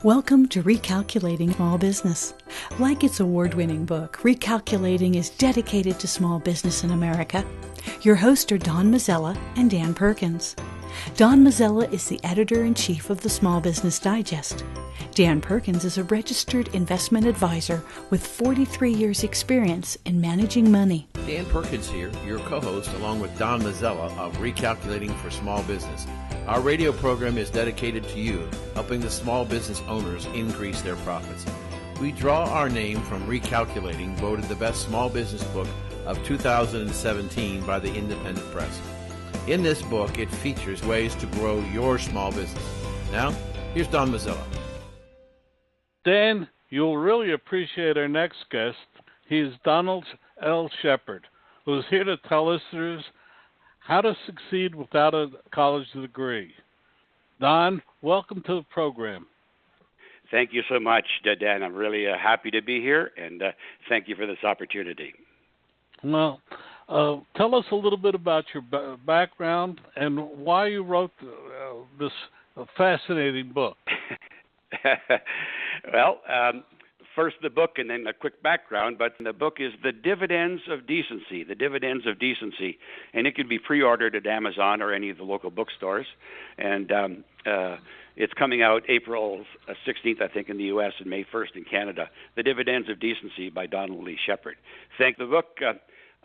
Welcome to Recalculating Small Business. Like its award-winning book, Recalculating is dedicated to small business in America. Your hosts are Don Mazzella and Dan Perkins. Don Mazzella is the editor-in-chief of the Small Business Digest. Dan Perkins is a registered investment advisor with 43 years' experience in managing money. Dan Perkins here, your co-host, along with Don Mazzella of Recalculating for Small Business. Our radio program is dedicated to you, helping the small business owners increase their profits. We draw our name from Recalculating, voted the best small business book of 2017 by the Independent Press. In this book, it features ways to grow your small business. Now, here's Don Mazzella. Dan, you'll really appreciate our next guest. He is Donald L. Sheppard, who is here to tell listeners how to succeed without a college degree. Don, welcome to the program. Thank you so much, Dan. I'm really happy to be here, and thank you for this opportunity. Well, tell us a little bit about your background and why you wrote this fascinating book. Well, first the book and then a quick background, but the book is The Dividends of Decency, The Dividends of Decency, and it can be pre-ordered at Amazon or any of the local bookstores, and it's coming out April 16th, I think, in the U.S. and May 1st in Canada. The Dividends of Decency by Donald Lee Sheppard. Thank the book.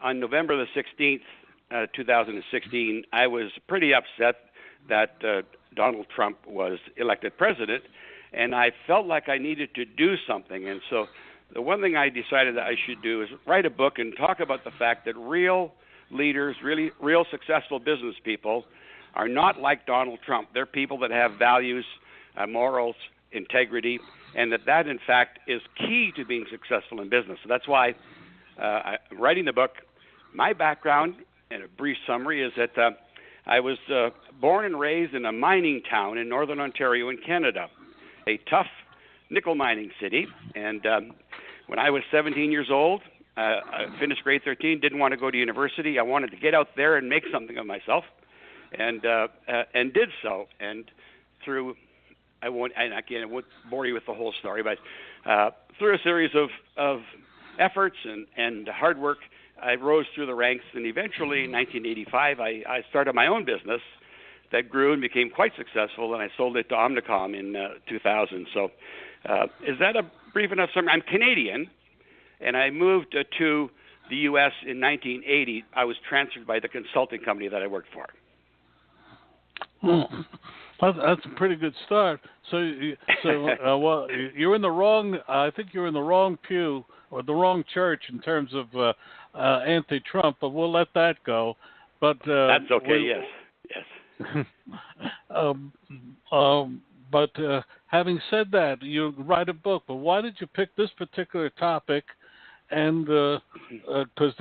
On November the 16th, 2016, I was pretty upset that Donald Trump was elected president, and I felt like I needed to do something. And so the one thing I decided that I should do is write a book and talk about the fact that real leaders, really real successful business people are not like Donald Trump. They're people that have values, morals, integrity, and that in fact is key to being successful in business. So that's why I'm writing the book. My background, in a brief summary, is that I was born and raised in a mining town in northern Ontario in Canada, a tough nickel mining city. And when I was 17 years old, I finished grade 13, didn't want to go to university. I wanted to get out there and make something of myself, and did so. And through, I won't bore you with the whole story, but through a series of efforts and hard work, I rose through the ranks, and eventually in 1985, I started my own business that grew and became quite successful, and I sold it to Omnicom in 2000. So is that a brief enough summary? I'm Canadian, and I moved to the U.S. in 1980. I was transferred by the consulting company that I worked for. That's a pretty good start. Well, you're in the wrong. I think you're in the wrong pew or the wrong church in terms of anti-Trump, but we'll let that go. But that's okay. Yes. But having said that, you write a book. But why did you pick this particular topic? And because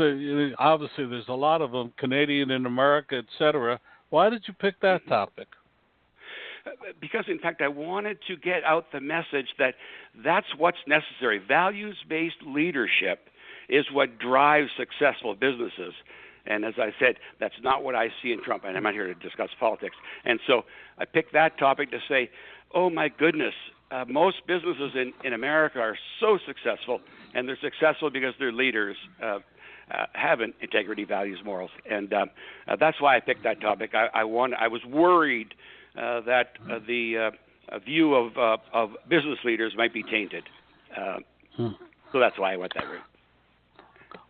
obviously there's a lot of them, Canadian in America, etc. Why did you pick that topic? Because, in fact, I wanted to get out the message that that's what's necessary. Values-based leadership is what drives successful businesses. And as I said, that's not what I see in Trump, and I'm not here to discuss politics. And so I picked that topic to say, oh, my goodness, most businesses in America are so successful, and they're successful because their leaders have integrity, values, morals. And that's why I picked that topic. I was worried that the view of business leaders might be tainted. So that's why I went that route.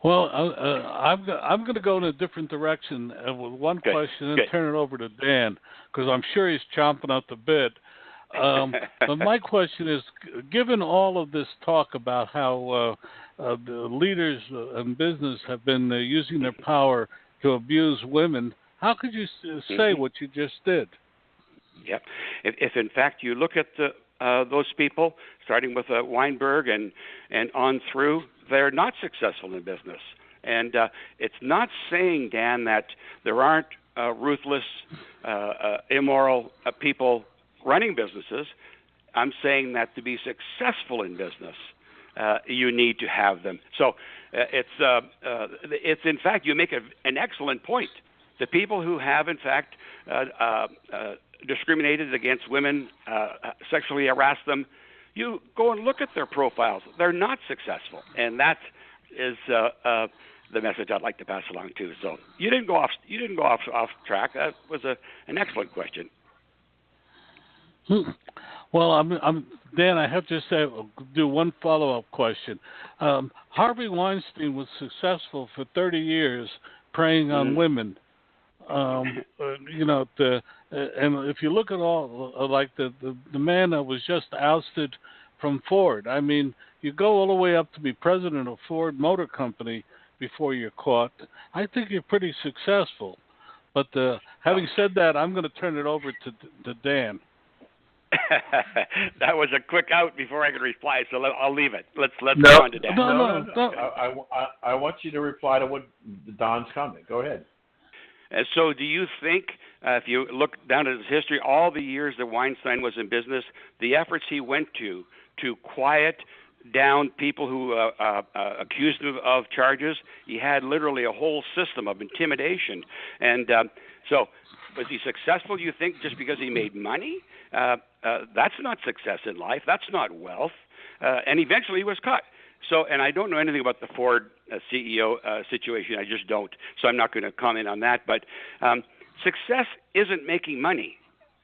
Well, I'm going to go in a different direction with one question and turn it over to Dan, because I'm sure he's chomping at the bit. But my question is, given all of this talk about how the leaders in business have been using their power to abuse women, how could you say what you just did? Yeah. If in fact you look at those people, starting with Weinberg and on through, they're not successful in business. And it's not saying, Dan, that there aren't ruthless, immoral people running businesses. I'm saying that to be successful in business, you need to have them. So it's in fact, you make an excellent point. The people who have, in fact, discriminated against women, sexually harassed them, you go and look at their profiles. They're not successful, and that is the message I'd like to pass along too. So you didn't go off track. That was an excellent question. Well, I'm Dan. I have to say, do one follow-up question. Harvey Weinstein was successful for 30 years preying on women. And if you look at all, like the man that was just ousted from Ford. I mean, you go all the way up to be president of Ford Motor Company before you're caught. I think you're pretty successful. But having said that, I'm going to turn it over to Dan. That was a quick out before I could reply, so I'll leave it. Let's go on to Dan. No. I want you to reply to what Don's comment. Go ahead. So do you think, if you look down at his history, all the years that Weinstein was in business, the efforts he went to quiet down people who accused him of charges, he had literally a whole system of intimidation. And so was he successful, you think, just because he made money? That's not success in life. That's not wealth. And eventually he was caught. So, and I don't know anything about the Ford CEO situation. I just don't. So I'm not going to comment on that. But success isn't making money.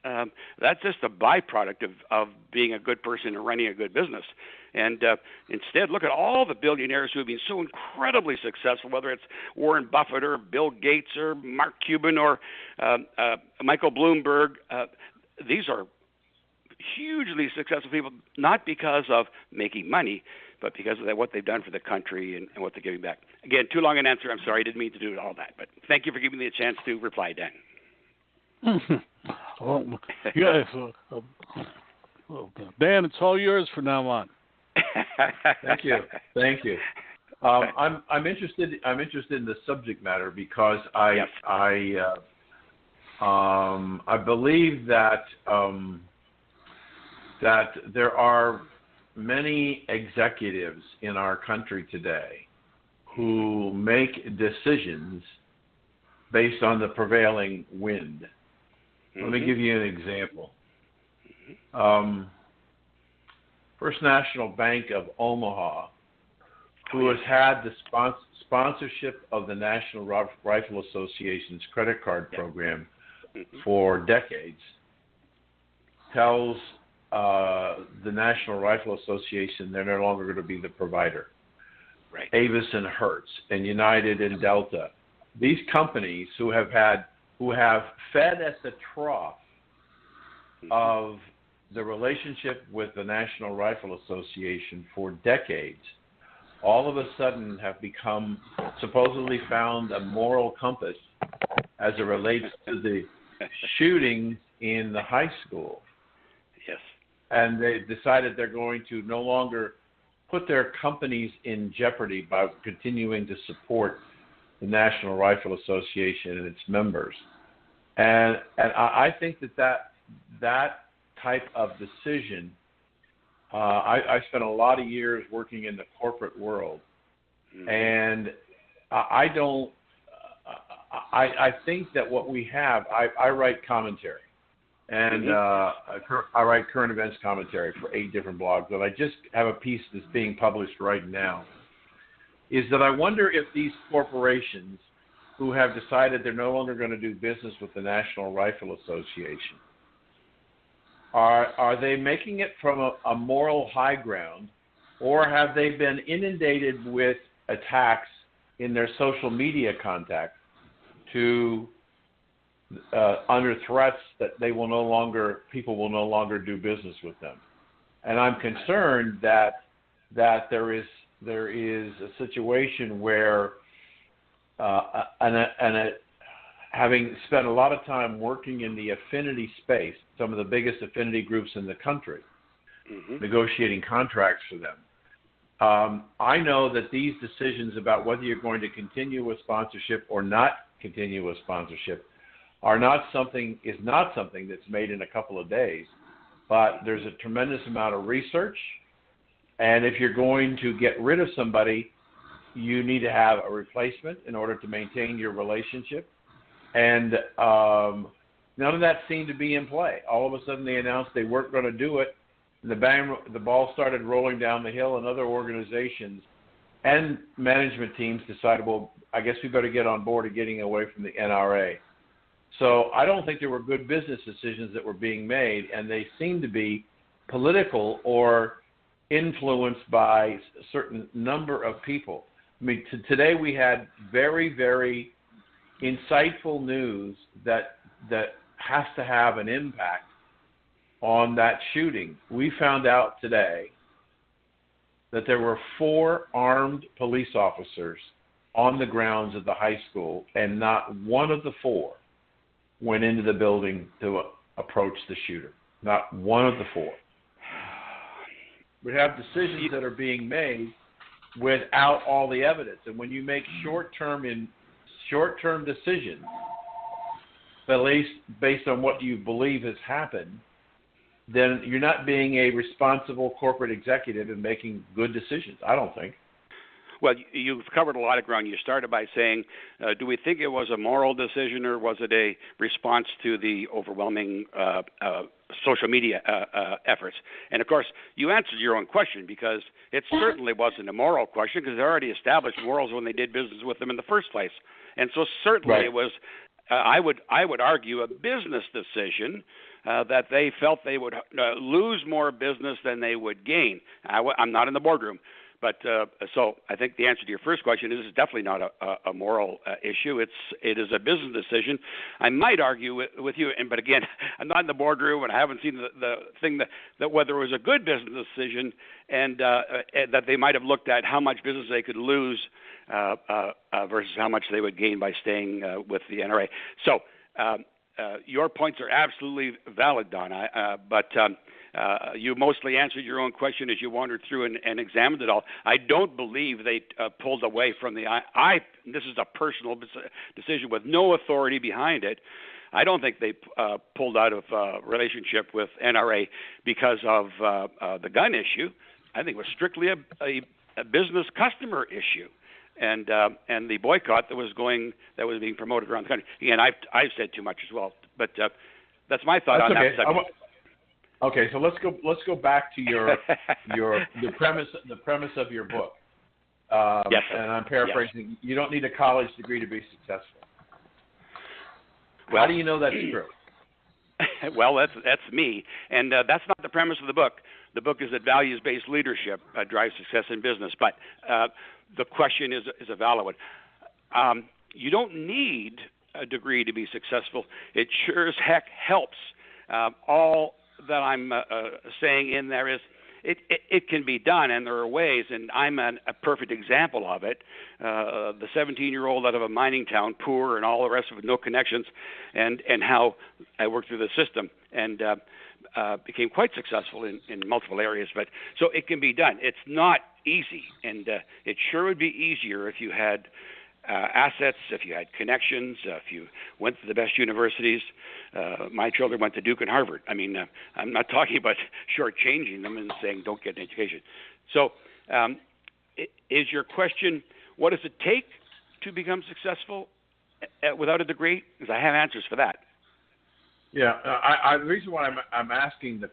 That's just a byproduct of being a good person and running a good business. And instead, look at all the billionaires who have been so incredibly successful, whether it's Warren Buffett or Bill Gates or Mark Cuban or Michael Bloomberg. These are hugely successful people, not because of making money, but because of what they've done for the country and what they're giving back. Again, too long an answer. I'm sorry. I didn't mean to do all that. But thank you for giving me a chance to reply, Dan. Well, yes, Dan, it's all yours from now on. Thank you. I'm interested in the subject matter because I believe that there are many executives in our country today who make decisions based on the prevailing wind. Let me give you an example. First National Bank of Omaha, who has had the sponsorship of the National Rifle Association's credit card program for decades, tells the National Rifle Association they're no longer going to be the provider. Right. Avis and Hertz and United and Delta, these companies who have fed at the trough of the relationship with the National Rifle Association for decades, all of a sudden have become supposedly found a moral compass as it relates to the shootings in the high school. Yes. And they decided they're going to no longer put their companies in jeopardy by continuing to support the National Rifle Association and its members. And I think that type of decision, I spent a lot of years working in the corporate world, and I think that what we have, I write commentary, and I write current events commentary for 8 different blogs, but I just have a piece that's being published right now, is that I wonder if these corporations who have decided they're no longer going to do business with the National Rifle Association, are they making it from a moral high ground, or have they been inundated with attacks in their social media contact to under threats that people will no longer do business with them? And I'm concerned that there is a situation where having spent a lot of time working in the affinity space, some of the biggest affinity groups in the country, negotiating contracts for them, I know that these decisions about whether you're going to continue with sponsorship or not continue with sponsorship is not something that's made in a couple of days, but there's a tremendous amount of research, and if you're going to get rid of somebody, you need to have a replacement in order to maintain your relationship. And none of that seemed to be in play. All of a sudden they announced they weren't going to do it, The ball started rolling down the hill, and other organizations and management teams decided, well, I guess we better get on board of getting away from the NRA. So I don't think there were good business decisions that were being made, and they seem to be political or influenced by a certain number of people. I mean, today we had very, very insightful news that has to have an impact on that shooting. We found out today that there were 4 armed police officers on the grounds of the high school, and not one of the 4 went into the building to approach the shooter. Not one of the 4. We have decisions that are being made without all the evidence. And when you make short-term decisions, at least based on what you believe has happened, then you're not being a responsible corporate executive and making good decisions, I don't think. Well, you've covered a lot of ground. You started by saying, do we think it was a moral decision, or was it a response to the overwhelming social media efforts? And, of course, you answered your own question, because it certainly wasn't a moral question, because they already established morals when they did business with them in the first place. And so certainly It was, I would argue, a business decision that they felt they would lose more business than they would gain. I'm not in the boardroom. But so I think the answer to your first question is it's definitely not a moral issue. It is a business decision. I might argue with you, but again, I'm not in the boardroom, and I haven't seen the thing that whether it was a good business decision and that they might have looked at how much business they could lose versus how much they would gain by staying with the NRA. So your points are absolutely valid, Don. But you mostly answered your own question as you wandered through and examined it all. I don't believe they pulled away from the this is a personal decision with no authority behind it. I don't think they pulled out of relationship with NRA because of the gun issue. I think it was strictly a business customer issue. And the boycott that was being promoted around the country. Again, I've said too much as well, but that's my thought on that subject. Okay, so let's go back to the premise of your book. Yes. And I'm paraphrasing. Yes. You don't need a college degree to be successful. Well, how do you know that's true? Well, that's me, and that's not the premise of the book. The book is that values-based leadership drives success in business, but the question is a valid one. You don't need a degree to be successful. It sure as heck helps. All that I'm saying in there is it can be done, and there are ways, and I'm a perfect example of it. The 17-year-old out of a mining town, poor and all the rest of it, no connections, and how I worked through the system and became quite successful in multiple areas. But so it can be done. It's not easy, and it sure would be easier if you had assets, if you had connections, if you went to the best universities. My children went to Duke and Harvard. I mean, I'm not talking about shortchanging them and saying don't get an education. So is your question, what does it take to become successful without a degree? Because I have answers for that. Yeah, the reason why I'm asking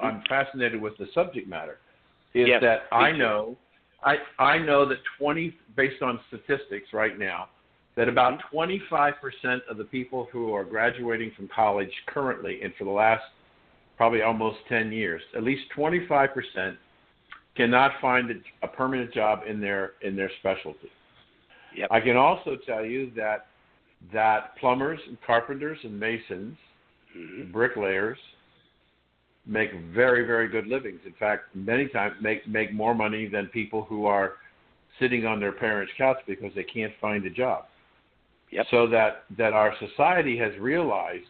I'm fascinated with the subject matter is that I know that based on statistics right now, that about 25% of the people who are graduating from college currently and for the last probably almost 10 years, at least 25% cannot find a permanent job in their specialty. Yep. I can also tell you that plumbers and carpenters and masons, bricklayers, make very, very good livings. In fact, many times make more money than people who are sitting on their parents' couch because they can't find a job. Yep. So that our society has realized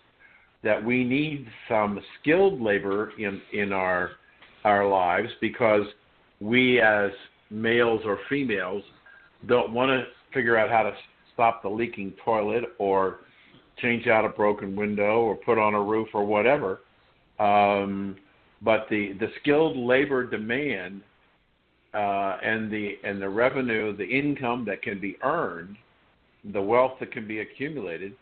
that we need some skilled labor in our lives, because we as males or females don't want to figure out how to stop the leaking toilet or change out a broken window or put on a roof or whatever. But the skilled labor demand and the revenue, the income that can be earned, the wealth that can be accumulated,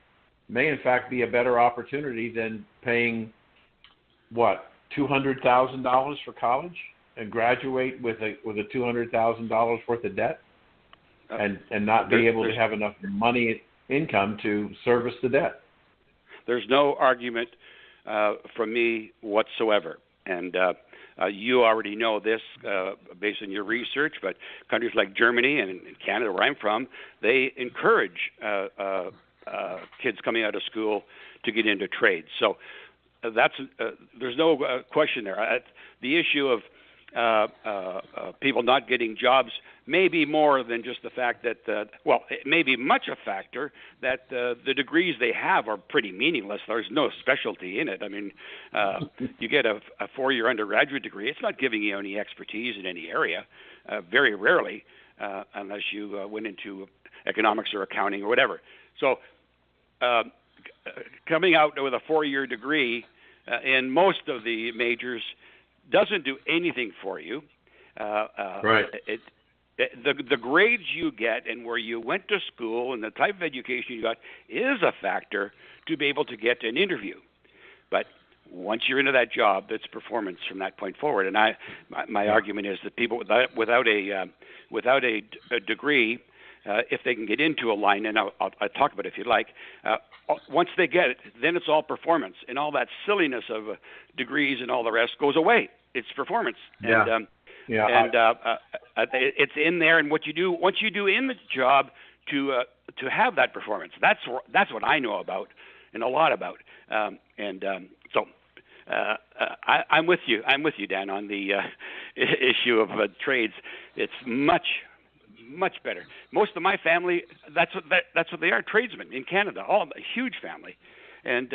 may in fact be a better opportunity than paying $200,000 for college and graduate with a $200,000 worth of debt and not be able to have enough income to service the debt. There's no argument from me whatsoever. And you already know this based on your research, but countries like Germany and Canada, where I'm from, they encourage kids coming out of school to get into trades. So there's no question there. The issue of people not getting jobs may be more than just the fact that, it may be much a factor that the degrees they have are pretty meaningless. There's no specialty in it. I mean, you get a 4-year undergraduate degree. It's not giving you any expertise in any area, very rarely, unless you went into economics or accounting or whatever. So coming out with a 4-year degree in most of the majors doesn't do anything for you. Right. The grades you get and where you went to school and the type of education you got is a factor to be able to get an interview. But once you're into that job, it's performance from that point forward. And my argument is that people without a degree, if they can get into a line, and I'll talk about it if you'd like, once they get it, then it's all performance, and all that silliness of degrees and all the rest goes away. It's performance. Yeah. And it's in there, and what you do once you do in the job to have that performance. That's what I know about and a lot about. So I'm with you. I'm with you, Dan, on the issue of trades. It's much better. Most of my family, that's what they are, tradesmen in Canada. All a huge family, and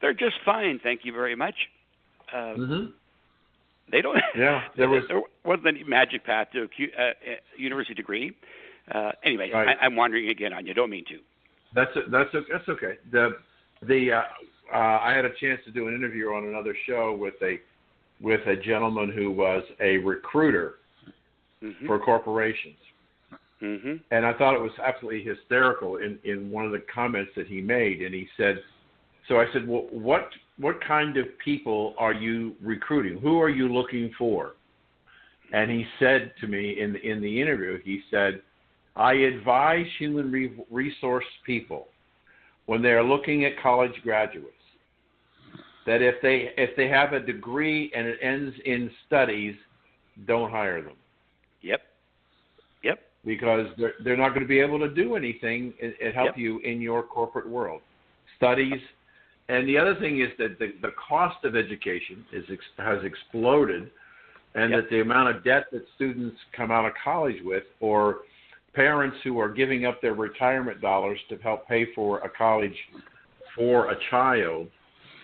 they're just fine. Thank you very much. They don't. Yeah, there wasn't any magic path to a university degree. Anyway, right. I'm wandering again on you. Don't mean to. That's okay. I had a chance to do an interview on another show with a gentleman who was a recruiter for corporations. And I thought it was absolutely hysterical in one of the comments that he made. And he said, so I said, well, what kind of people are you recruiting? Who are you looking for? And he said to me in the interview, he said, I advise human resource people when they are looking at college graduates that if they have a degree and it ends in studies, don't hire them. Yep. Because they're not going to be able to do anything and help you in your corporate world. Studies. And the other thing is that the cost of education has exploded, and that the amount of debt that students come out of college with, or parents who are giving up their retirement dollars to help pay for a college for a child.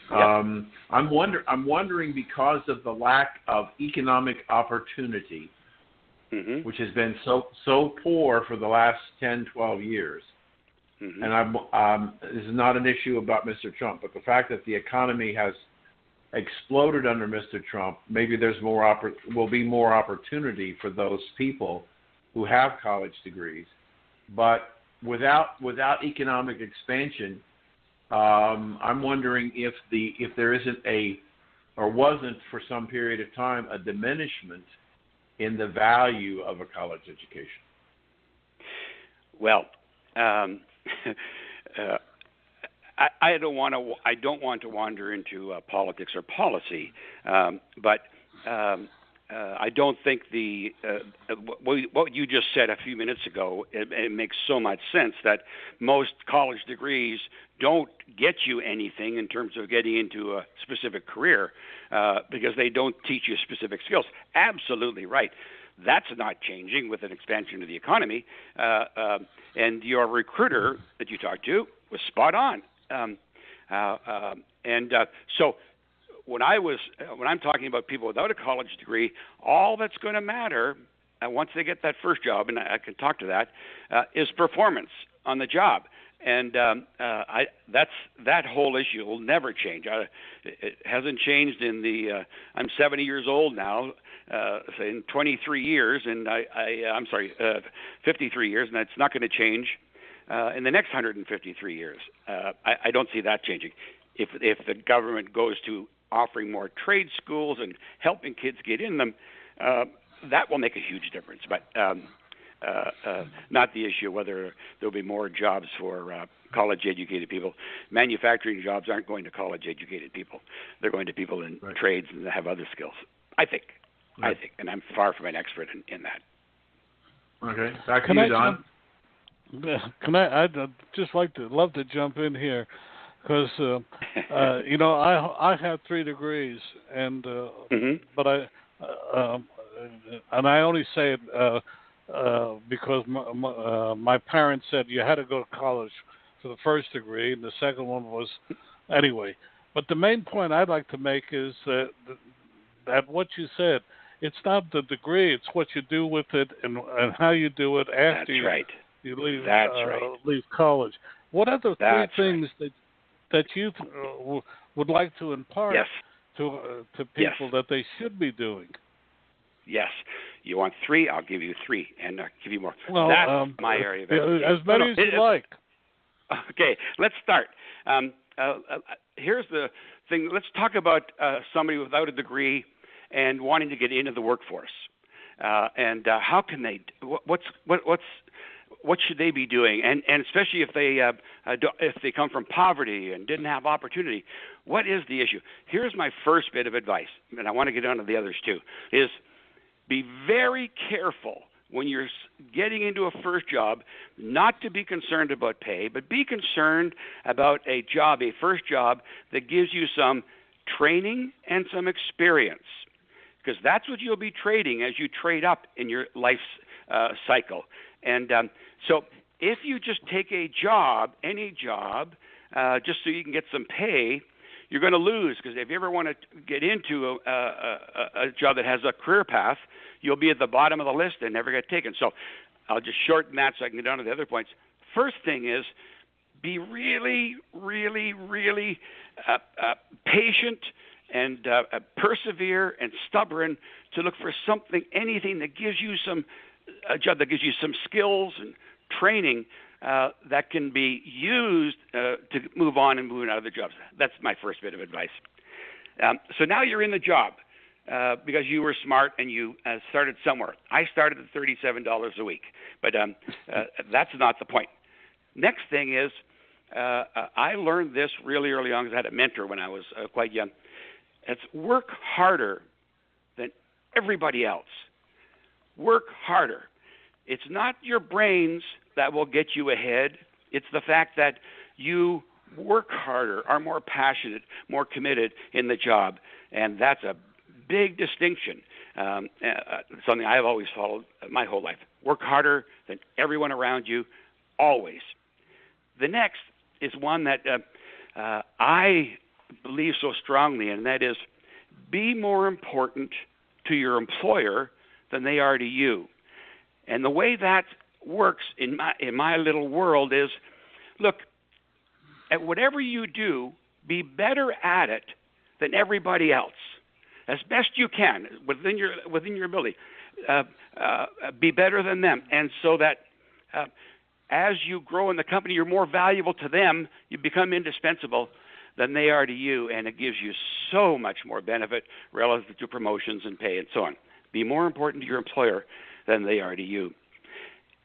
I'm wondering because of the lack of economic opportunity, which has been so poor for the last 10, 12 years. And this is not an issue about Mr. Trump, but the fact that the economy has exploded under Mr. Trump, maybe there's will be more opportunity for those people who have college degrees. But without economic expansion, I'm wondering if there isn't or wasn't for some period of time a diminishment in the value of a college education. Well, I don't want to wander into politics or policy, but I don't think what you just said a few minutes ago, it makes so much sense that most college degrees don't get you anything in terms of getting into a specific career because they don't teach you specific skills. Absolutely right. That's not changing with an expansion of the economy. And your recruiter that you talked to was spot on. So when I'm talking about people without a college degree, all that's going to matter once they get that first job, and I can talk to that, is performance on the job. And that whole issue will never change. It hasn't changed I'm 70 years old now, in 23 years, and I'm sorry, 53 years, and it's not going to change in the next 153 years. I don't see that changing. If the government goes to offering more trade schools and helping kids get in them, that will make a huge difference. But not the issue whether there'll be more jobs for college-educated people. Manufacturing jobs aren't going to college-educated people. They're going to people in trades and have other skills, I think. I think, and I'm far from an expert in that. Okay, back to you, Don. I'd just love to jump in here, because I have 3 degrees, and but and I only say it because my parents said you had to go to college for the first degree, and the second one was anyway. But the main point I'd like to make is that what you said, it's not the degree, it's what you do with it and how you do it after you leave leave college. What are the 3 things that you would like to impart to people that they should be doing? Yes. You want 3? I'll give you 3, and I'll give you more. Well, that's my area of expertise. As many as you like. Okay, let's start. Here's the thing. Let's talk about somebody without a degree and wanting to get into the workforce. And how can they? What should they be doing? And especially if they come from poverty and didn't have opportunity, what is the issue? Here's my first bit of advice, and I want to get on to the others too. Is be very careful when you're getting into a first job, not to be concerned about pay, but be concerned about a first job that gives you some training and some experience, because that's what you'll be trading as you trade up in your life cycle. And so if you just take a job, any job, just so you can get some pay, you're going to lose, because if you ever want to get into a job that has a career path, you'll be at the bottom of the list and never get taken. So I'll just shorten that so I can get down to the other points. First thing is be really, really, really patient and persevere and stubborn to look for anything that gives you a job that gives you some skills and training that can be used to move on and move into other jobs. That's my first bit of advice. So now you're in the job because you were smart and you started somewhere. I started at $37 a week, but that's not the point. Next thing is I learned this really early on because I had a mentor when I was quite young. It's work harder than everybody else. Work harder. It's not your brains that will get you ahead. It's the fact that you work harder, are more passionate, more committed in the job. And that's a big distinction, something I've always followed my whole life. Work harder than everyone around you, always. The next is one that I believe so strongly in, and that is be more important to your employer than they are to you. And the way that works in my little world is, look, at whatever you do, be better at it than everybody else, as best you can within your ability. Be better than them, and so that as you grow in the company, you're more valuable to them. You become indispensable than they are to you, and it gives you so much more benefit relative to promotions and pay and so on. Be more important to your employer than they are to you.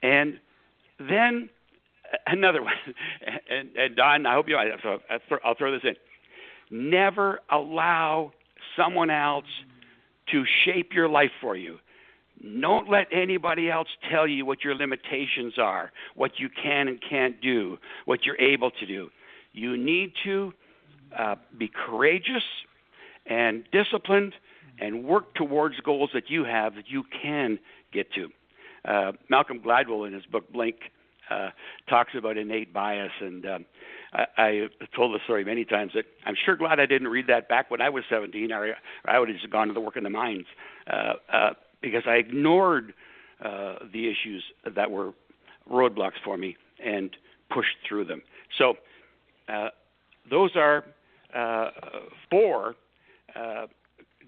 And then another one, and Don, I hope I'll throw this in. Never allow someone else to shape your life for you. Don't let anybody else tell you what your limitations are, what you can and can't do, what you're able to do. You need to be courageous and disciplined and work towards goals that you have that you can get to. Malcolm Gladwell in his book Blink talks about innate bias, and I told the story many times that I'm sure glad I didn't read that back when I was 17, or I would have just gone to the work in the mines because I ignored the issues that were roadblocks for me and pushed through them. So those are 4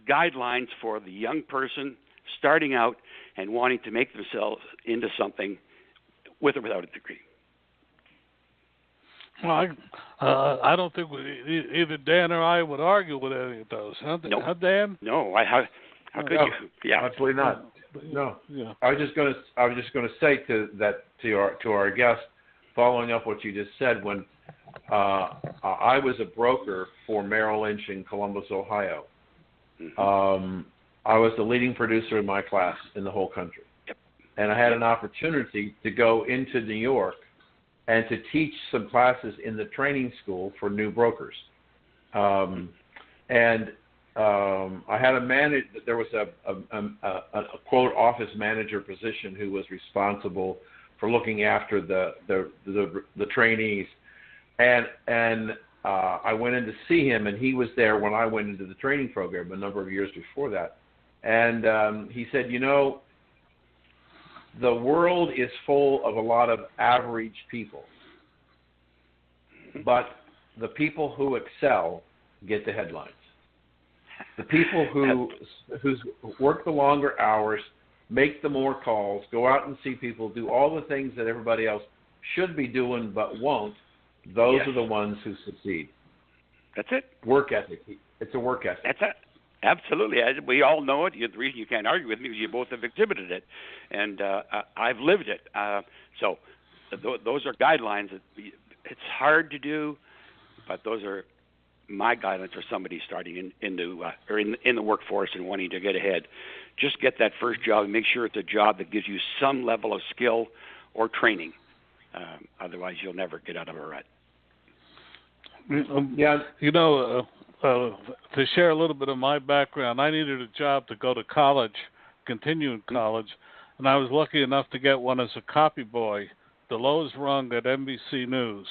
guidelines for the young person starting out and wanting to make themselves into something with or without a degree. Well, I don't think either Dan or I would argue with any of those. Huh, Dan? No, how could you? Yeah, absolutely not. No. Yeah. I was just going to say to our guest, following up what you just said, when I was a broker for Merrill Lynch in Columbus, Ohio. Mm-hmm. I was the leading producer in my class in the whole country. Yep. And I had an opportunity to go into New York and to teach some classes in the training school for new brokers. I had there was a quote office manager position who was responsible for looking after the trainees. And I went in to see him, and he was there when I went into the training program a number of years before that. And he said, the world is full of a lot of average people, but the people who excel get the headlines. The people who work the longer hours, make the more calls, go out and see people, do all the things that everybody else should be doing but won't, those are the ones who succeed. That's it. Work ethic. It's a work ethic. That's it. Absolutely. We all know it. The reason you can't argue with me is you both have exhibited it, and I've lived it. So those are guidelines. It's hard to do, but those are my guidelines for somebody starting in the workforce and wanting to get ahead. Just get that first job and make sure it's a job that gives you some level of skill or training. Otherwise, you'll never get out of a rut. To share a little bit of my background, I needed a job to go to college, continue in college, and I was lucky enough to get one as a copy boy, the lowest rung at NBC News.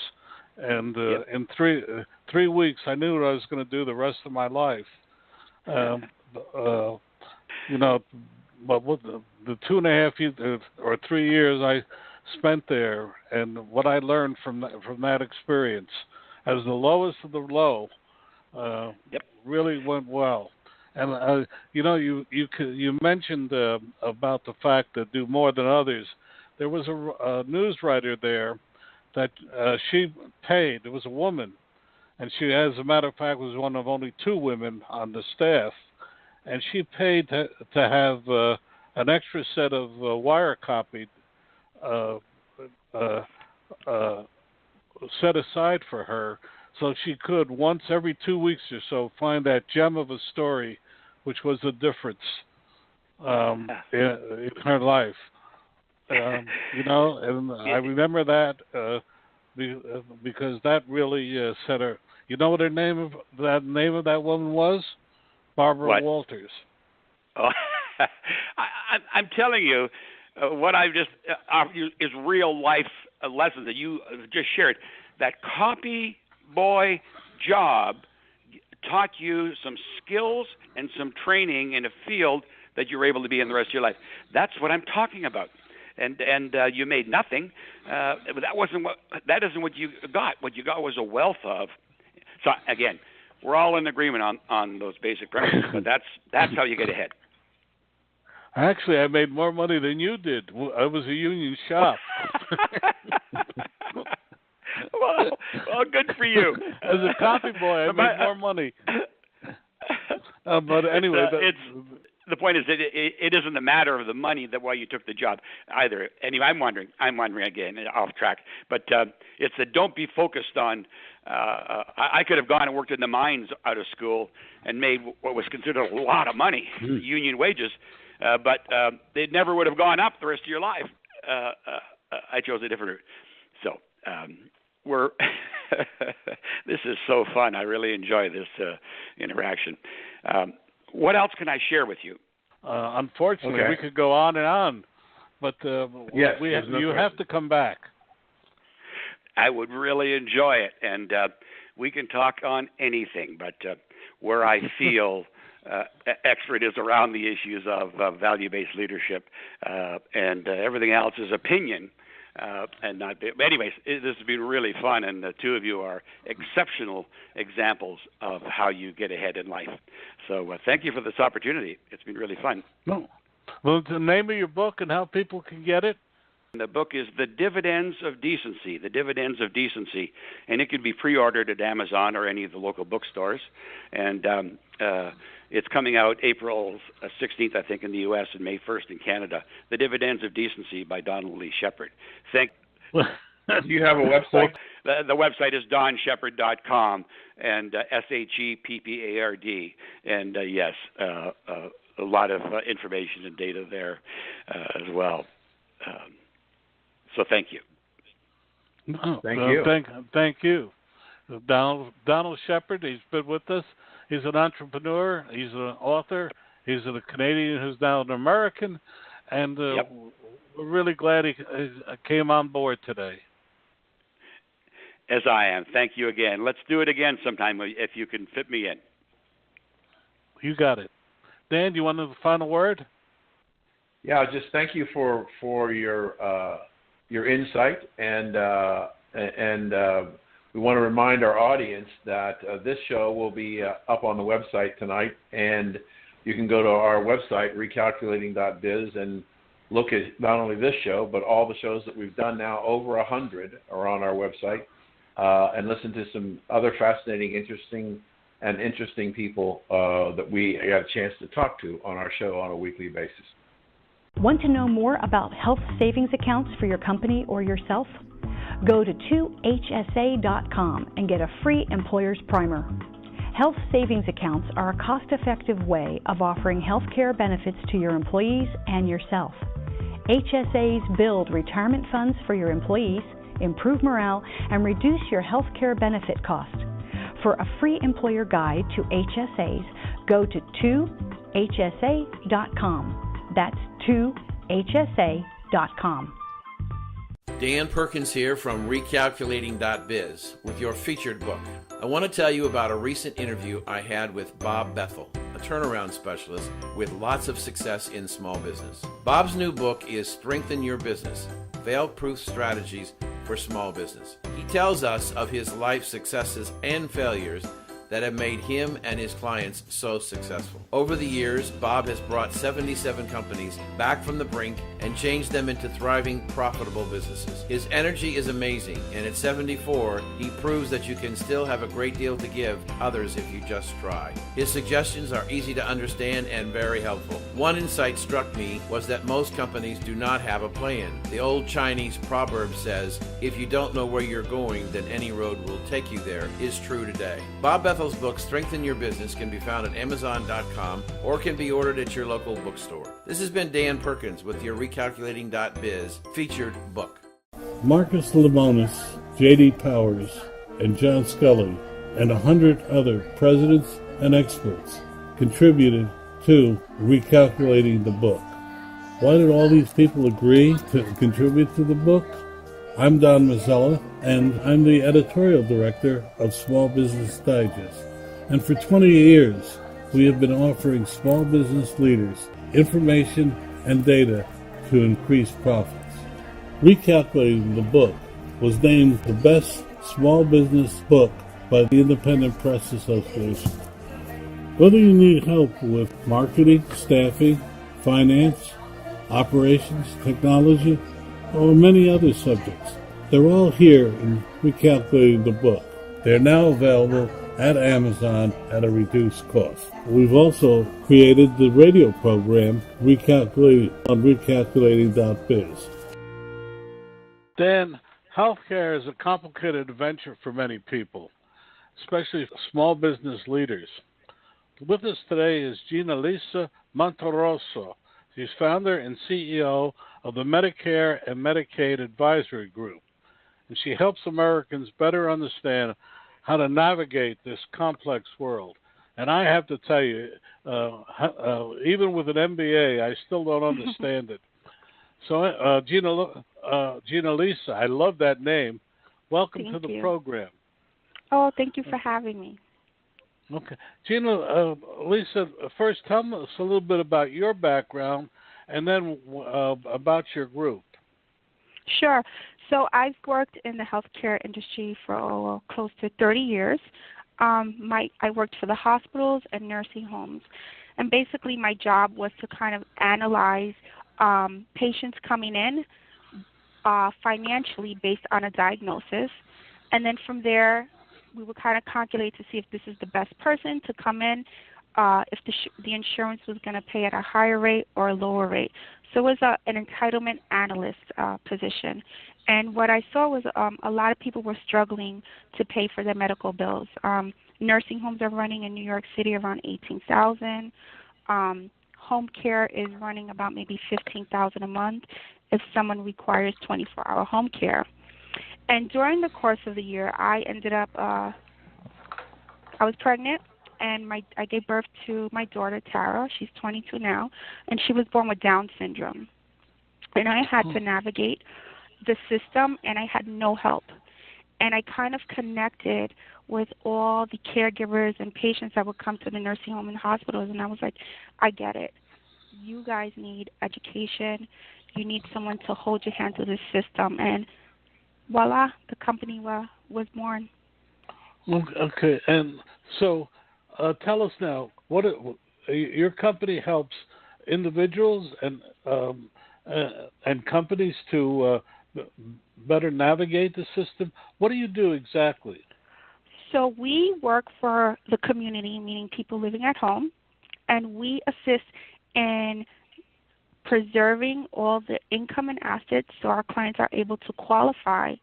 And in 3 weeks, I knew what I was going to do the rest of my life. But with the 2.5 years or 3 years I spent there, and what I learned from that experience, as the lowest of the low, really went well. And you mentioned about the fact that do more than others. There was a news writer there that she paid. It was a woman, and she, as a matter of fact, was one of only 2 women on the staff, and she paid to have an extra set of wire copied set aside for her, so she could once every 2 weeks or so find that gem of a story, which was the difference in her life. And I remember that because that really set her. You know what the name of that woman was? Barbara Walters. Oh, I'm telling you, what I've just is real life lessons that you just shared. That copy boy job taught you some skills and some training in a field that you're able to be in the rest of your life. That's what I'm talking about. And you made nothing. But that isn't what you got. What you got was a wealth of. So again, we're all in agreement on those basic premises. But that's how you get ahead. Actually, I made more money than you did. I was a union shop. well, good for you. As a copy boy, I made more money. But anyway, the point is that it isn't a matter of the money that why you took the job either. Anyway, I'm wondering again, off track. But it's that don't be focused on. I could have gone and worked in the mines out of school and made what was considered a lot of money, union wages, but they never would have gone up the rest of your life. I chose a different route. So we're this is so fun. I really enjoy this interaction. What else can I share with you? Unfortunately, we could go on and on, but you have to come back. I would really enjoy it, and we can talk on anything, but where I feel expert is around the issues of value-based leadership, and everything else is opinion. And not. Anyways, this has been really fun, and the two of you are exceptional examples of how you get ahead in life. So thank you for this opportunity. It's been really fun. Well, the name of your book and how people can get it? The book is The Dividends of Decency, The Dividends of Decency, and it can be pre-ordered at Amazon or any of the local bookstores. And it's coming out April 16th, I think, in the U.S. and May 1st in Canada. The Dividends of Decency by Donald Lee Sheppard. Do you have a website? The website is DonSheppard.com, and SHEPPARD. And yes, a lot of information and data there as well. So thank you. Thank you. Donald Sheppard, he's been with us. He's an entrepreneur. He's an author. He's a Canadian who's now an American. And we're really glad he came on board today. As I am. Thank you again. Let's do it again sometime if you can fit me in. You got it. Dan, do you want the final word? Yeah, just thank you for your insight, and we want to remind our audience that this show will be up on the website tonight, and you can go to our website, recalculating.biz, and look at not only this show, but all the shows that we've done now. Over 100 are on our website, and listen to some other fascinating, interesting people that we got a chance to talk to on our show on a weekly basis. Want to know more about health savings accounts for your company or yourself? Go to 2hsa.com and get a free employer's primer. Health savings accounts are a cost-effective way of offering health care benefits to your employees and yourself. HSAs build retirement funds for your employees, improve morale, and reduce your health care benefit cost. For a free employer guide to HSAs, go to 2hsa.com. That's 2hsa.com. Dan Perkins here from recalculating.biz with your featured book. I want to tell you about a recent interview I had with Bob Bethel, a turnaround specialist with lots of success in small business. Bob's new book is Strengthen Your Business, Fail-Proof Strategies for Small Business. He tells us of his life successes and failures that have made him and his clients so successful. Over the years, Bob has brought 77 companies back from the brink and changed them into thriving, profitable businesses. His energy is amazing, and at 74, he proves that you can still have a great deal to give others if you just try. His suggestions are easy to understand and very helpful. One insight struck me was that most companies do not have a plan. The old Chinese proverb says, if you don't know where you're going, then any road will take you there, is true today. Bob Bethel's book, Strengthen Your Business, can be found at Amazon.com or can be ordered at your local bookstore. This has been Dan Perkins with your Recalculating.biz featured book. Marcus Lemonis, J.D. Powers, and John Scully, and 100 other presidents and experts contributed to Recalculating the book. Why did all these people agree to contribute to the book? I'm Don Mazzella, and I'm the editorial director of Small Business Digest. And for 20 years, we have been offering small business leaders information and data to increase profits. Recalculating the book was named the best small business book by the Independent Press Association. Whether you need help with marketing, staffing, finance, operations, technology, or many other subjects, they're all here in Recalculating the book. They're now available at Amazon at a reduced cost. We've also created the radio program Recalculating on recalculating.biz. Dan, healthcare is a complicated venture for many people, especially small business leaders. With us today is Ginalisa Monterroso. She's founder and CEO of the Medicare and Medicaid Advisory Group, and she helps Americans better understand how to navigate this complex world. And I have to tell you, even with an MBA, I still don't understand it. So, Ginalisa, I love that name. Welcome to the program. Oh, thank you for having me. Okay. Lisa, first tell us a little bit about your background and then about your group. Sure. So I've worked in the healthcare industry for close to 30 years. I worked for the hospitals and nursing homes. And basically my job was to kind of analyze patients coming in financially based on a diagnosis. And then from there, we would kind of calculate to see if this is the best person to come in, if the insurance was going to pay at a higher rate or a lower rate. So it was an entitlement analyst position. And what I saw was a lot of people were struggling to pay for their medical bills. Nursing homes are running in New York City around $18,000. Home care is running about maybe $15,000 a month if someone requires 24-hour home care. And during the course of the year, I ended up, I was pregnant, and I gave birth to my daughter, Tara. She's 22 now, and she was born with Down syndrome. And I had to navigate the system, and I had no help. And I kind of connected with all the caregivers and patients that would come to the nursing home and hospitals, and I was like, I get it. You guys need education. You need someone to hold your hand through this system. And voila, the company was born. Okay, and so tell us now, your company helps individuals and companies to better navigate the system. What do you do exactly? So we work for the community, meaning people living at home, and we assist in preserving all the income and assets so our clients are able to qualify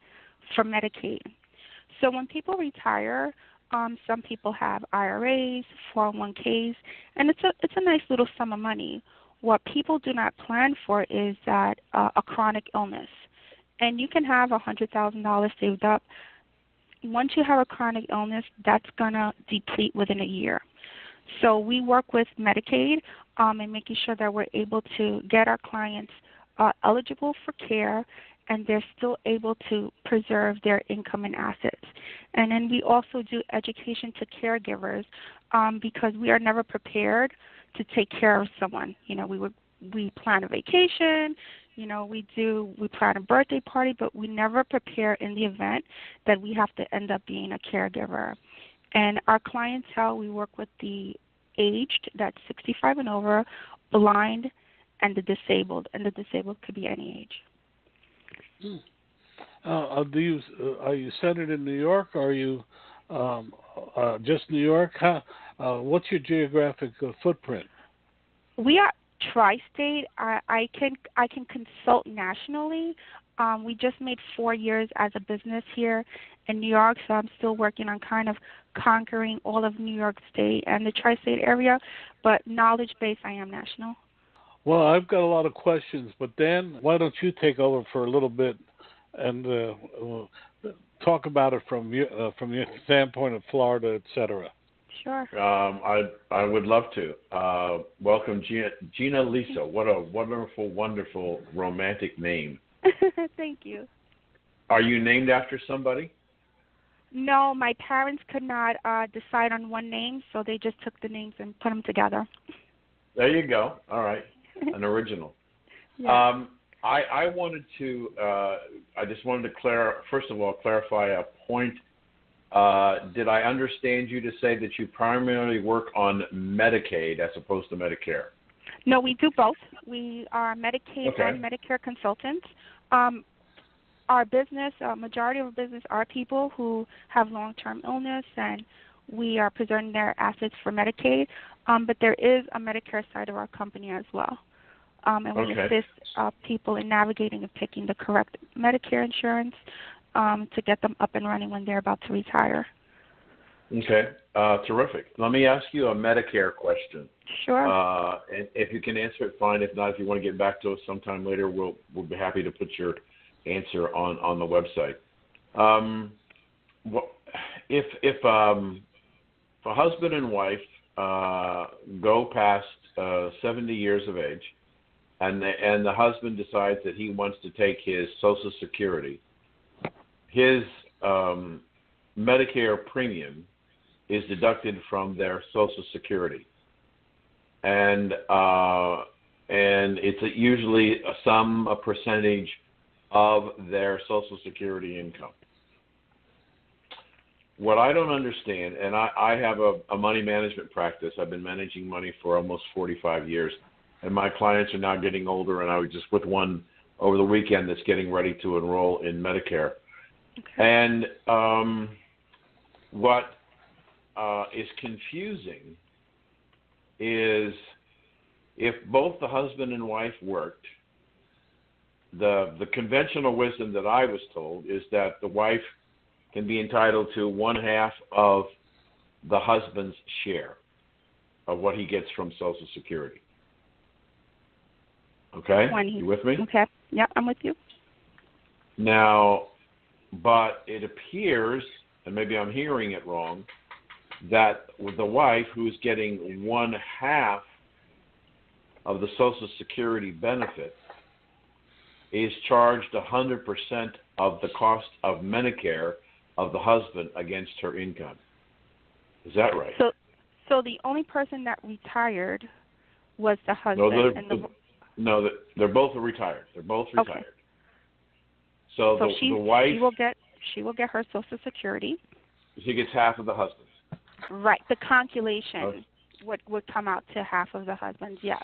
for Medicaid. So when people retire, some people have IRAs, 401ks, and it's a nice little sum of money. What people do not plan for is that a chronic illness. And you can have $100,000 saved up. Once you have a chronic illness, that's going to deplete within a year. So we work with Medicaid and making sure that we're able to get our clients eligible for care, and they're still able to preserve their income and assets. And then we also do education to caregivers because we are never prepared to take care of someone. You know, we plan a vacation, you know, we plan a birthday party, but we never prepare in the event that we have to end up being a caregiver. And our clientele, we work with the aged, that's 65 and over, blind, and the disabled. And the disabled could be any age. Are you centered in New York, or are you just New York? What's your geographic footprint? We are tri-state. I can consult nationally. We just made 4 years as a business here in New York, so I'm still working on kind of conquering all of New York State and the tri-state area, but knowledge base, I am national. Well, I've got a lot of questions, but Dan, why don't you take over for a little bit and talk about it from your standpoint of Florida, et cetera. Sure. I would love to. Welcome, Ginalisa. What a wonderful, wonderful romantic name. Thank you. Are you named after somebody? No, my parents could not decide on one name, so they just took the names and put them together. There you go. All right. An original. Yeah. I wanted to, I just wanted to first of all, clarify a point. Did I understand you to say that you primarily work on Medicaid as opposed to Medicare? No, we do both. We are Medicaid and Medicare consultants. Our business, majority of our business are people who have long-term illness, and we are preserving their assets for Medicaid. But there is a Medicare side of our company as well. And we assist people in navigating and picking the correct Medicare insurance to get them up and running when they're about to retire. Okay, terrific. Let me ask you a Medicare question. Sure. And if you can answer it, fine. If not, if you want to get back to us sometime later, we'll be happy to put your answer on the website. If a husband and wife go past 70 years of age, and the husband decides that he wants to take his Social Security, his Medicare premium is deducted from their Social Security, and it's usually a percentage of their Social Security income. What I don't understand, and I have a money management practice. I've been managing money for almost 45 years, and my clients are now getting older, and I was just with one over the weekend that's getting ready to enroll in Medicare. Okay. And what is confusing is if both the husband and wife worked, the conventional wisdom that I was told is that the wife can be entitled to 1/2 of the husband's share of what he gets from Social Security. Okay? You with me? Okay. Yeah, I'm with you. Now, but it appears, and maybe I'm hearing it wrong, that with the wife who's getting 1/2 of the Social Security benefit is charged 100% of the cost of Medicare of the husband against her income. Is that right? So the only person that retired was the husband. No, they're both retired. They're both retired. Okay. So the wife, she will get her Social Security. She gets half of the husband's. Right. The calculation would come out to half of the husband's, yes.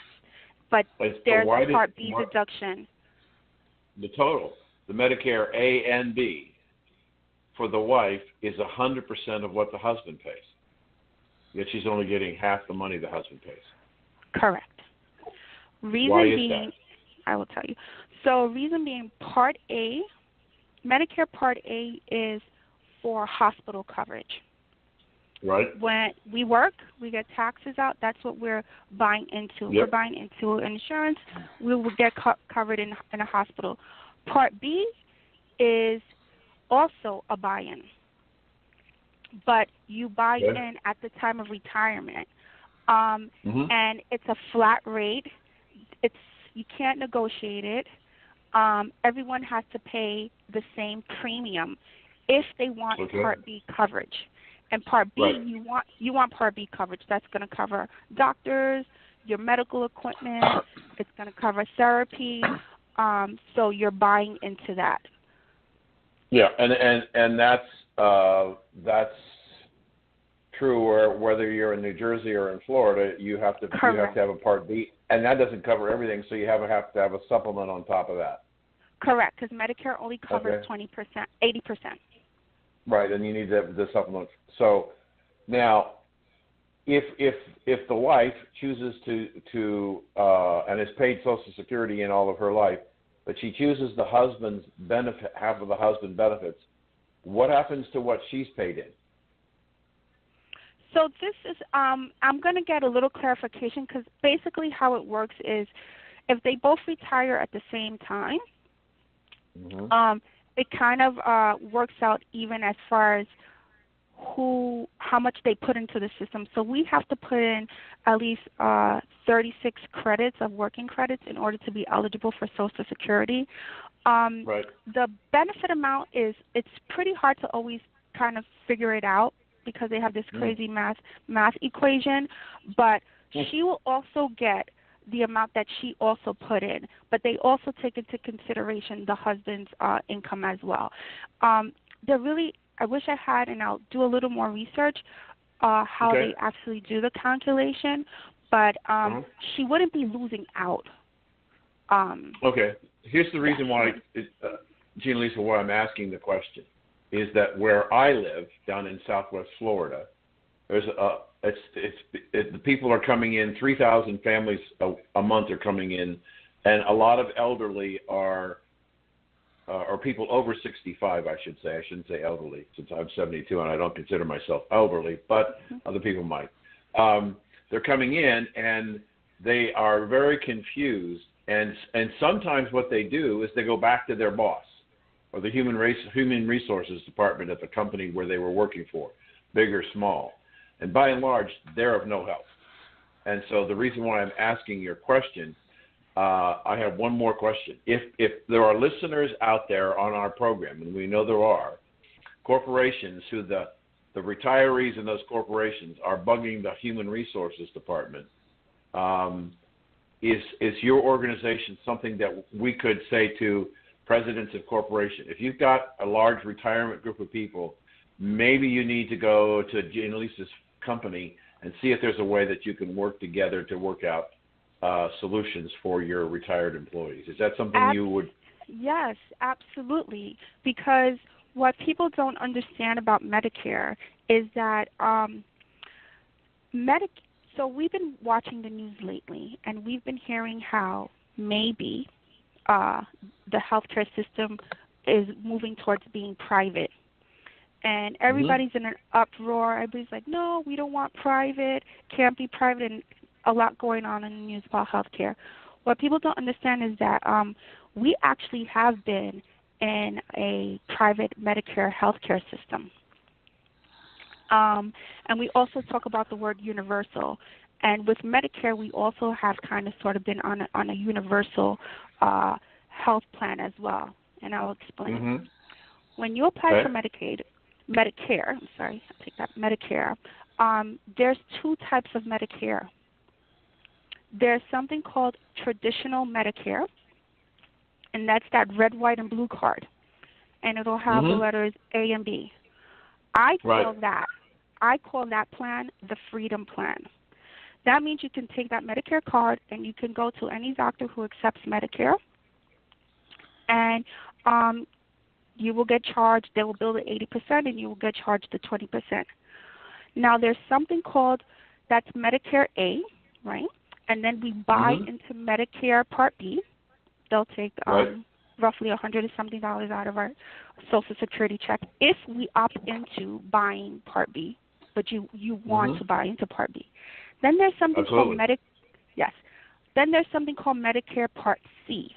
But there's a Part B deduction. The total, the Medicare A and B for the wife is 100% of what the husband pays. Yet she's only getting half the money the husband pays. Correct. Why is that? I will tell you. So reason being, Part A, Medicare Part A is for hospital coverage. Right. When we work, we get taxes out. That's what we're buying into. Yep. We're buying into insurance. We will get covered in a hospital. Part B is also a buy-in, but you buy in at the time of retirement, and it's a flat rate. You can't negotiate it. Everyone has to pay the same premium if they want Part B coverage. And Part B, you want Part B coverage. That's going to cover doctors, your medical equipment. It's going to cover therapy. So you're buying into that. Yeah, and that's true. Whether you're in New Jersey or in Florida, you have to have a Part B, and that doesn't cover everything. So you have to have a supplement on top of that. Correct, because Medicare only covers 20%, 80%. Right, and you need the supplement. So now, if the wife chooses to and has paid Social Security in all of her life, but she chooses the husband's benefit, half of the husband benefits, what happens to what she's paid in? So this is I'm going to get a little clarification, because basically how it works is if they both retire at the same time, it kind of works out even as far as how much they put into the system. So we have to put in at least 36 credits of working credits in order to be eligible for Social Security. The benefit amount it's pretty hard to always kind of figure it out because they have this crazy math equation, but she will also get the amount that she also put in, but they also take into consideration the husband's income as well. I wish I had, and I'll do a little more research, how they actually do the calculation, but she wouldn't be losing out. Here's the reason why, Ginalisa, why I'm asking the question, is that where I live, down in Southwest Florida, there's the people are coming in, 3,000 families a month are coming in, and a lot of elderly are people over 65, I should say. I shouldn't say elderly, since I'm 72 and I don't consider myself elderly, but other people might. They're coming in and they are very confused, and sometimes what they do is they go back to their boss or the human resources department at the company where they were working for, big or small. And by and large, they're of no help. And so the reason why I'm asking your question, I have one more question. If there are listeners out there on our program, and we know there are, corporations who the retirees in those corporations are bugging the human resources department, is your organization something that we could say to presidents of corporations? If you've got a large retirement group of people, maybe you need to go to Ginalisa's company and see if there's a way that you can work together to work out solutions for your retired employees. Is that something you would Yes, absolutely. Because what people don't understand about Medicare is that so we've been watching the news lately, and we've been hearing how maybe the healthcare system is moving towards being private. And everybody's in an uproar. Everybody's like, no, we don't want private, can't be private, and a lot going on in the news about healthcare. What people don't understand is that we actually have been in a private Medicare healthcare system. And we also talk about the word universal. And with Medicare, we also have kind of sort of been on a universal health plan as well. And I'll explain. When you apply for Medicare, there's two types of Medicare. There's something called traditional Medicare, and that's that red, white, and blue card. And it'll have the letters A and B. I call that plan the Freedom Plan. That means you can take that Medicare card and you can go to any doctor who accepts Medicare, and you will get charged. They will bill the 80%, and you will get charged the 20%. Now, there's something called that's Medicare A, right? And then we buy into Medicare Part B. They'll take roughly $100 and something out of our Social Security check if we opt into buying Part B, but you want to buy into Part B. Then there's something called Then there's something called Medicare Part C.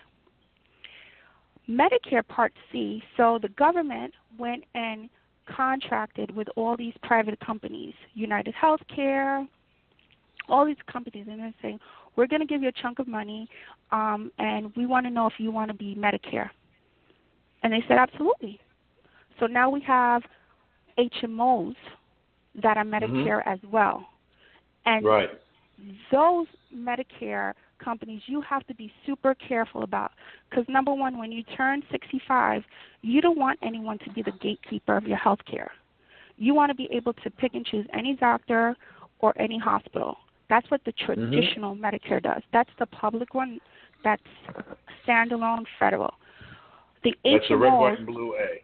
Medicare Part C, so the government went and contracted with all these private companies, United Healthcare, all these companies, and they're saying, we're going to give you a chunk of money, and we want to know if you want to be Medicare. And they said, absolutely. So now we have HMOs that are Medicare as well. And those Medicare companies you have to be super careful about, because number one, when you turn 65, you don't want anyone to be the gatekeeper of your health care. You want to be able to pick and choose any doctor or any hospital. That's what the traditional Medicare does. That's the public one. That's standalone federal. That's HMO, the red, white, and blue A.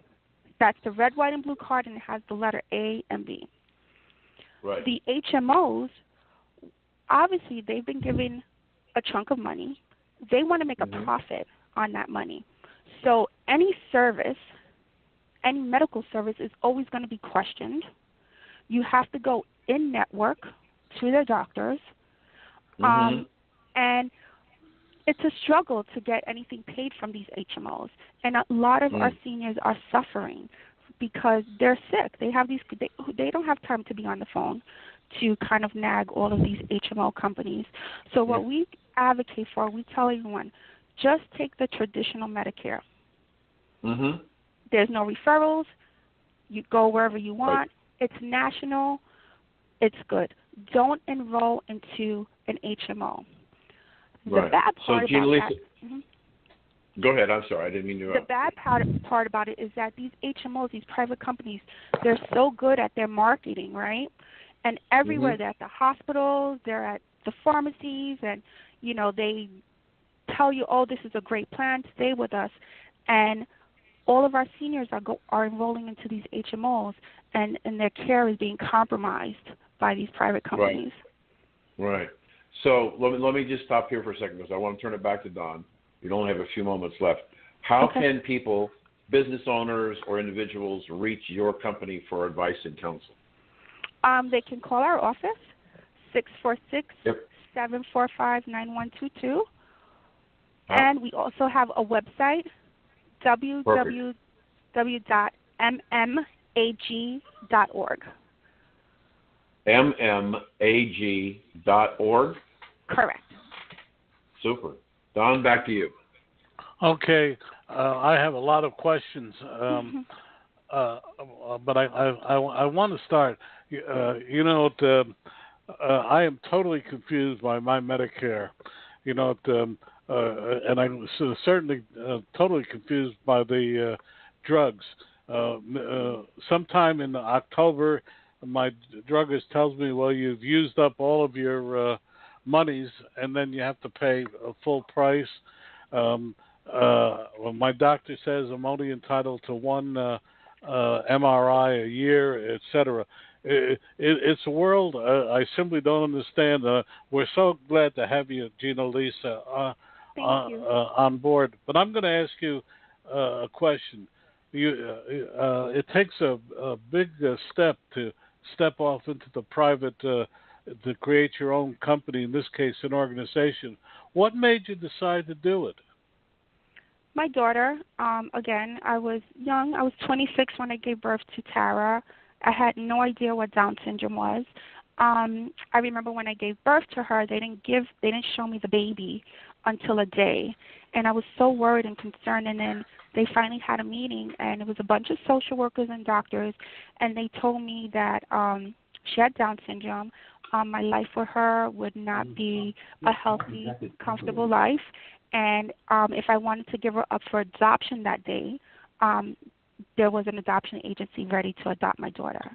That's the red, white, and blue card, and it has the letter A and B. Right. The HMOs, obviously, they've been given a chunk of money. They want to make a profit on that money. So any service, any medical service is always going to be questioned. You have to go in-network to their doctors. And it's a struggle to get anything paid from these HMOs. And a lot of our seniors are suffering because they're sick. They have they don't have time to be on the phone to kind of nag all of these HMO companies. So what we advocate for, we tell everyone, just take the traditional Medicare. There's no referrals. You go wherever you want. It's national. It's good. Don't enroll into an HMO. The bad part about that. Go ahead. I'm sorry. I didn't mean to interrupt. The bad part about it is that these HMOs, these private companies, they're so good at their marketing, right? And everywhere, they're at the hospitals, they're at the pharmacies, and, you know, they tell you, oh, this is a great plan, stay with us. And all of our seniors are enrolling into these HMOs, and their care is being compromised by these private companies. Right. So let me just stop here for a second because I want to turn it back to Don. We only have a few moments left. How can people, business owners or individuals, reach your company for advice and counsel? They can call our office, 646-745-9122. And we also have a website, www.mmag.org. mmag.org? Correct. Super. Don, back to you. Okay. I have a lot of questions, but I want to start. I am totally confused by my Medicare. And I'm certainly totally confused by the drugs. Sometime in October, my druggist tells me, well, you've used up all of your monies, and then you have to pay a full price. well, my doctor says I'm only entitled to one MRI a year, etc. It's a world I simply don't understand. We're so glad to have you, Ginalisa, on board. But I'm going to ask you a question. It takes a big step to step off into the private, to create your own company, in this case an organization. What made you decide to do it? My daughter, again, I was young. I was 26 when I gave birth to Tara. I had no idea what Down syndrome was. I remember when I gave birth to her, they didn't show me the baby until a day, and I was so worried and concerned. And then they finally had a meeting, and it was a bunch of social workers and doctors, and they told me that she had Down syndrome. My life with her would not be a healthy, comfortable life. And if I wanted to give her up for adoption that day, there was an adoption agency ready to adopt my daughter.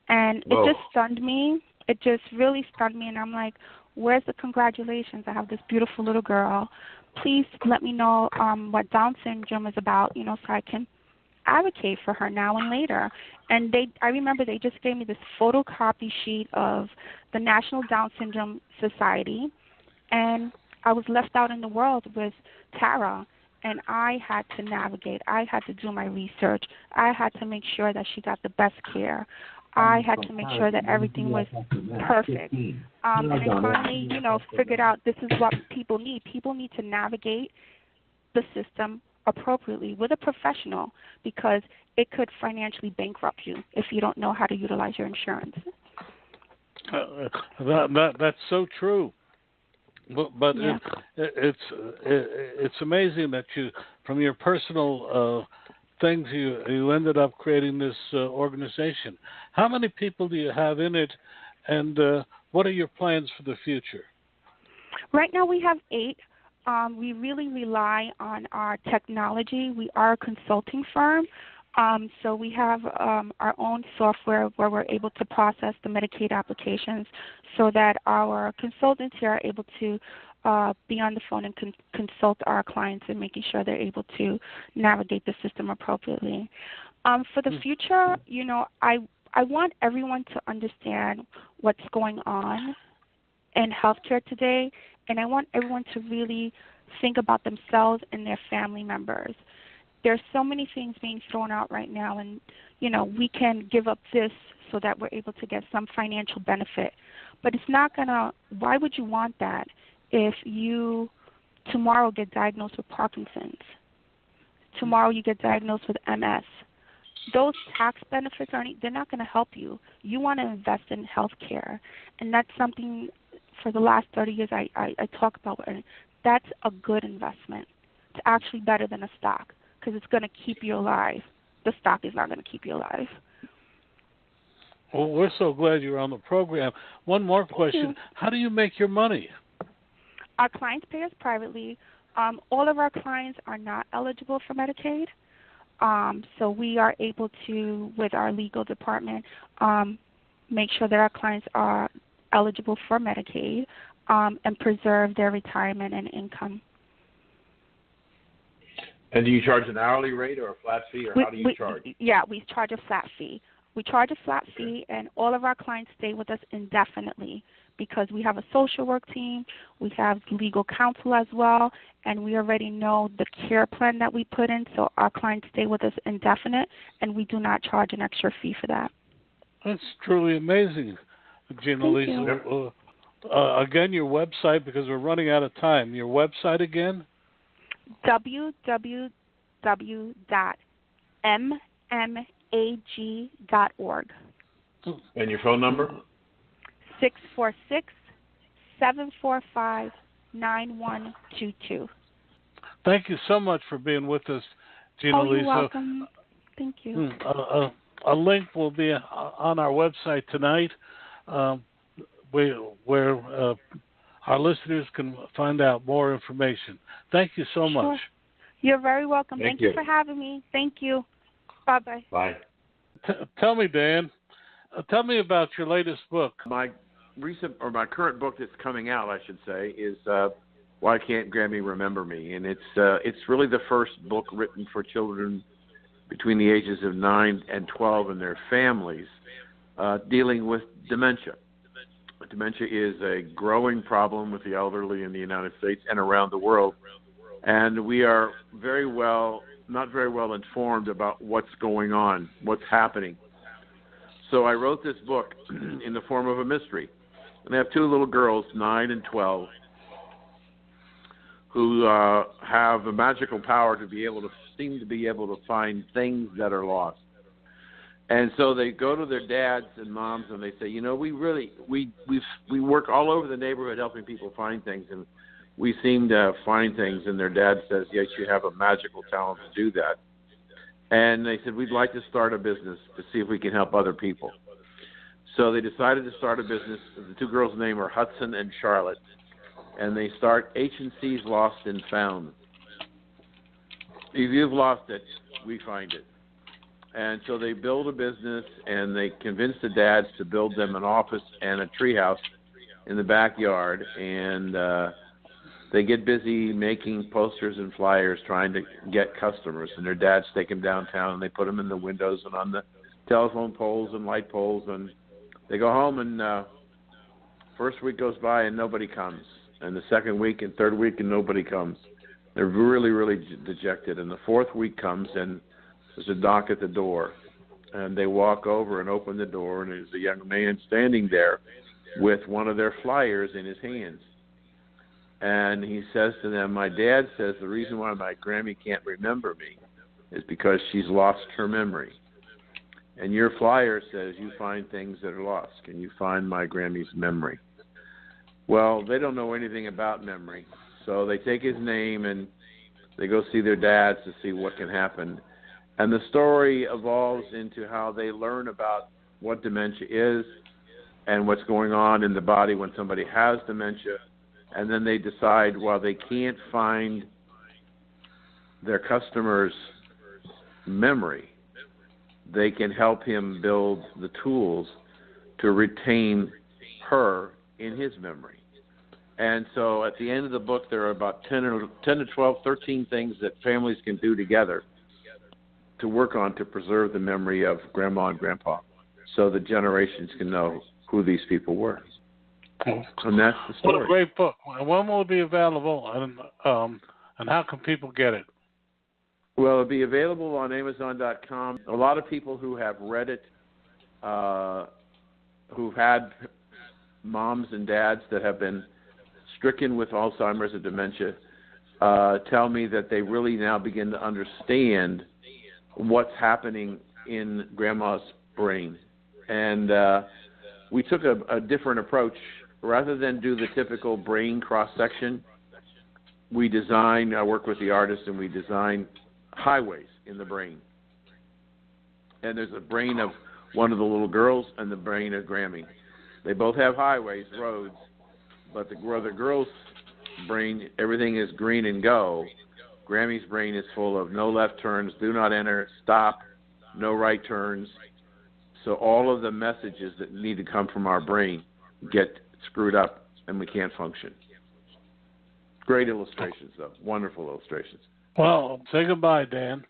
And it just stunned me. It just really stunned me. And I'm like, where's the congratulations? I have this beautiful little girl. Please let me know what Down syndrome is about, so I can advocate for her now and later. And I remember they just gave me this photocopy sheet of the National Down Syndrome Society, and I was left out in the world with Tara, and I had to navigate. I had to do my research. I had to make sure that she got the best care. I had to make sure that everything was perfect. And I finally, figured out this is what people need. People need to navigate the system appropriately with a professional, because it could financially bankrupt you if you don't know how to utilize your insurance. That's so true. But yeah. it's amazing that you, from your personal things, you ended up creating this organization. How many people do you have in it, and what are your plans for the future? Right now we have 8. We really rely on our technology. We are a consulting firm. So we have our own software where we're able to process the Medicaid applications, so that our consultants here are able to be on the phone and consult our clients in making sure they're able to navigate the system appropriately. For the future, I want everyone to understand what's going on in healthcare today, and I want everyone to really think about themselves and their family members. There's so many things being thrown out right now, and, we can give up this so that we're able to get some financial benefit. But it's not going to, why would you want that if you tomorrow get diagnosed with Parkinson's? Tomorrow you get diagnosed with MS. Those tax benefits, they're not going to help you. You want to invest in health care, and that's something for the last 30 years I talk about. That's a good investment. It's actually better than a stock, because it's going to keep you alive. The stock is not going to keep you alive. Well, we're so glad you're on the program. One more question. How do you make your money? Our clients pay us privately. All of our clients are not eligible for Medicaid. So we are able to, with our legal department, make sure that our clients are eligible for Medicaid and preserve their retirement and income. And do you charge an hourly rate or a flat fee, or how do you charge? Yeah, we charge a flat fee. We charge a flat fee, and all of our clients stay with us indefinitely, because we have a social work team, we have legal counsel as well, and we already know the care plan that we put in, so our clients stay with us indefinite, and we do not charge an extra fee for that. That's truly amazing, Ginalisa. Again, your website, because we're running out of time. Your website again? www.mmag.org. And your phone number? 646-745-9122. Thank you so much for being with us, Ginalisa. Oh, you're welcome. Thank you. A link will be on our website tonight, where our listeners can find out more information. Thank you so much. You're very welcome. Thank you for having me. Thank you. Bye-bye. Bye. Tell me, Dan, tell me about your latest book. My current book that's coming out, I should say, is Why Can't Grammy Remember Me? And it's really the first book written for children between the ages of 9 and 12 and their families dealing with dementia. Dementia is a growing problem with the elderly in the United States and around the world, and we are not very well informed about what's going on, what's happening. So I wrote this book in the form of a mystery. And I have two little girls, 9 and 12, who have a magical power to seem to be able to find things that are lost. And so they go to their dads and moms and they say, we work all over the neighborhood helping people find things, and we seem to find things. And their dad says, yes, you have a magical talent to do that. And they said, we'd like to start a business to see if we can help other people. So they decided to start a business. The two girls' names are Hudson and Charlotte, and they start H&C's Lost and Found. If you've lost it, we find it. And so they build a business, and they convince the dads to build them an office and a treehouse in the backyard. And they get busy making posters and flyers trying to get customers. And their dads take them downtown, and they put them in the windows and on the telephone poles and light poles. And they go home, and first week goes by, and nobody comes. And the second week and third week, and nobody comes. They're really, really dejected. And the fourth week comes, and there's a knock at the door, and they walk over and open the door, and there's a young man standing there with one of their flyers in his hands. And he says to them, my dad says the reason why my Grammy can't remember me is because she's lost her memory. And your flyer says you find things that are lost. Can you find my Grammy's memory? Well, they don't know anything about memory, so they take his name and they go see their dads to see what can happen. And the story evolves into how they learn about what dementia is and what's going on in the body when somebody has dementia. And then they decide, while they can't find their customer's memory, they can help him build the tools to retain her in his memory. And so at the end of the book, there are about 10 to 12, 13 things that families can do together to work on to preserve the memory of Grandma and Grandpa, so the generations can know who these people were. And that's the story. What a great book. When will it be available, and how can people get it? Well, it'll be available on Amazon.com. A lot of people who have read it, who've had moms and dads that have been stricken with Alzheimer's or dementia, tell me that they really now begin to understand what's happening in Grandma's brain. And we took a different approach. Rather than do the typical brain cross-section, I work with the artists, and we design highways in the brain. And there's a brain of one of the little girls and the brain of Grammy. They both have highways, roads, but the girl's brain, everything is green and go. Grammy's brain is full of no left turns, do not enter, stop, no right turns. So all of the messages that need to come from our brain get screwed up, and we can't function. Great illustrations, though. Wonderful illustrations. Well, say goodbye, Dan.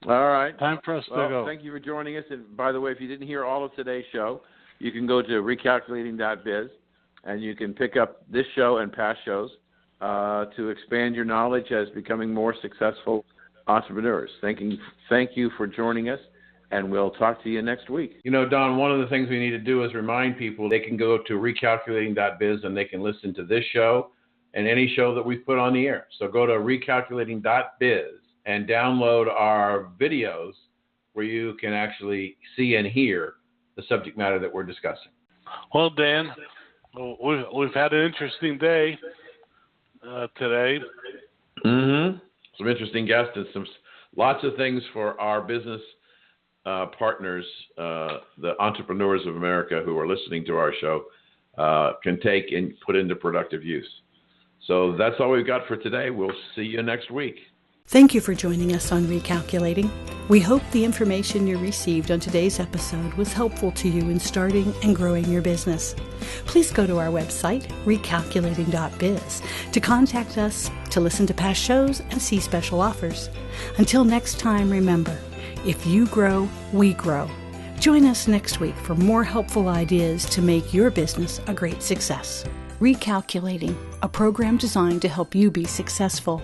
All right. Time for us to go. Thank you for joining us. And by the way, if you didn't hear all of today's show, you can go to recalculating.biz, and you can pick up this show and past shows to expand your knowledge as becoming more successful entrepreneurs. Thank you for joining us, and we'll talk to you next week. Don, one of the things we need to do is remind people they can go to recalculating.biz, and they can listen to this show and any show that we've put on the air. So go to recalculating.biz and download our videos where you can actually see and hear the subject matter that we're discussing. Well, Dan, we've had an interesting day today. Mm-hmm. Some interesting guests and lots of things for our business partners, the entrepreneurs of America who are listening to our show, can take and put into productive use. So that's all we've got for today. We'll see you next week. Thank you for joining us on Recalculating. We hope the information you received on today's episode was helpful to you in starting and growing your business. Please go to our website, recalculating.biz, to contact us, to listen to past shows, and see special offers. Until next time, remember, if you grow, we grow. Join us next week for more helpful ideas to make your business a great success. Recalculating, a program designed to help you be successful.